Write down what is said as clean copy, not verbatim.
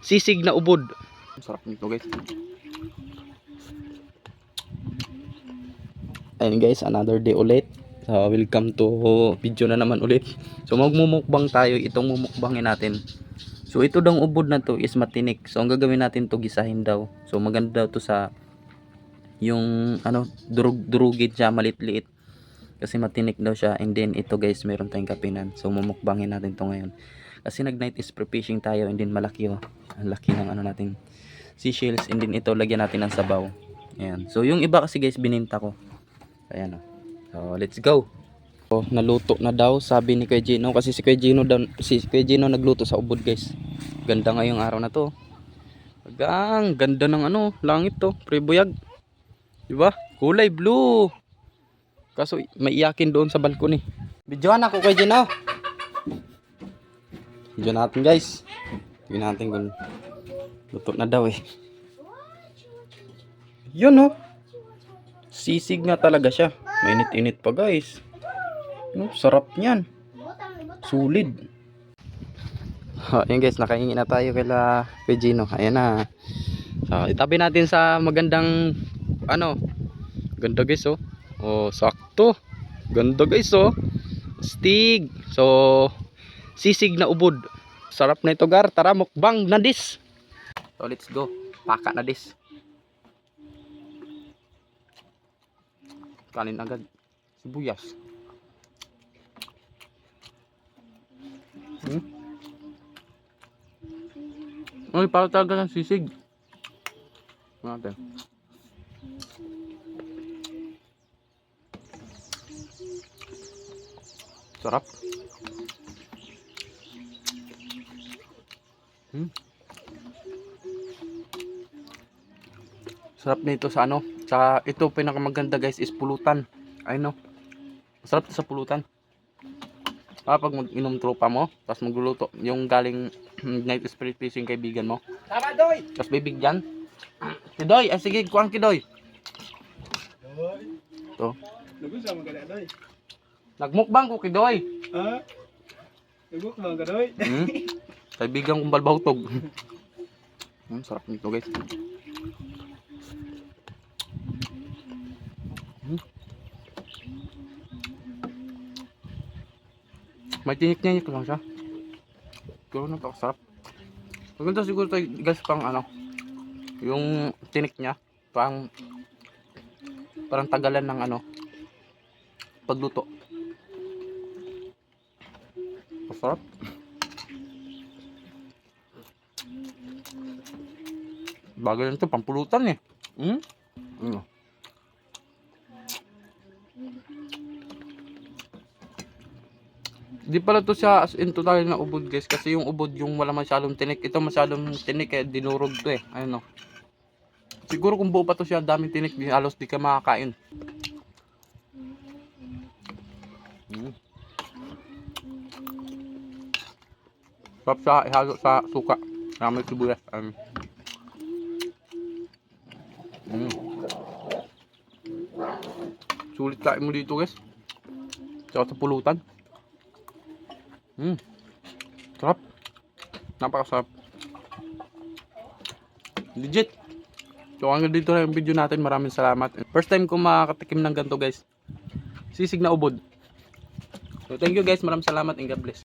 sisig na ubod. Sarap nito guys. Ayun guys, another day ulit. So welcome to video na naman ulit. So magmumukbang tayo. Itong mumukbangin natin. So ito daw ubod na to is matinik. So ang gagawin natin to, gisahin daw. So maganda daw to sa yung ano, durugin siya, maliit-liit. Kasi matinik daw siya. And then ito guys, meron tayong kapinan. So mumukbangin natin to ngayon. Kasi nag night is fishing tayo. And then malaki oh. Ang laki ng ano natin seashells. And then ito lagyan natin ng sabaw. Ayan. So yung iba kasi guys bininta ko. Ayan oh. So let's go. So naluto na daw sabi ni Kuya Gino. Kasi si Kuya Gino nagluto sa ubod guys. Ganda ngayong araw na to. Ang ganda ng ano, langit to, prebuyag. Diba? Kulay blue. Kaso may iyakin doon sa balkon eh. Videoan ako Kuya Gino. Video natin guys. Tingnan natin kung luto na daw eh. Yun oh. Sisig nga talaga siya. Mainit-init pa guys. No, sarap niyan. Sulit. Ayan guys, nakahingi na tayo kila Gino. Ayan na. So, itabi natin sa magandang ano. Ganda guys oh. Oh, sakto. Ganda guys oh. Stig. So, sisig na ubod. Sarap na ito gar. Tara mukbang na dis. So, let's go. Paka na dis. Kanin agad. Sibuyas. Uy, para talaga ng sisig. Natin. Sarap. Sarap nito sa ano, sa ito pinakamaganda guys is pulutan. Ay no. Masarap sa pulutan. Pag mag-inom tropa mo, tapos magluluto yung galing night spirit fishing kaibigan mo. Tama doy. Tapos bibigyan. Kidoy, ay sige, kuang kidoy. To. Lugo sa mga doy. Nagmukbang ko kidoy. Ha? Lugo sa mga doy. Kaibigan kong balbawtog. Sarap nito guys. May tinik-tinik lang siya. Pero napakasarap. Maganda siguro tayo guys pang ano. Yung tinik niya. Parang tagalan ng ano. Pagluto. Masarap. Bagay nito pampulutan eh. Di pala to siya as in total na ubod guys. Kasi yung ubod yung wala masyadong tinik. Ito masyadong tinik eh. Dinurog to eh. Ayun o. Siguro kung buo pa to siya daming tinik. Halos di ka makakain. Sarap siya ihalo sa suka. May sibuyas. Sulit kain mo dito guys. Tsaka sa pulutan. Sarap. Napakasarap. Legit. So hanggang dito na yung video natin. Maraming salamat. First time ko makakatikim ng ganito guys. Sisig na ubod. So thank you guys. Maraming salamat and God bless.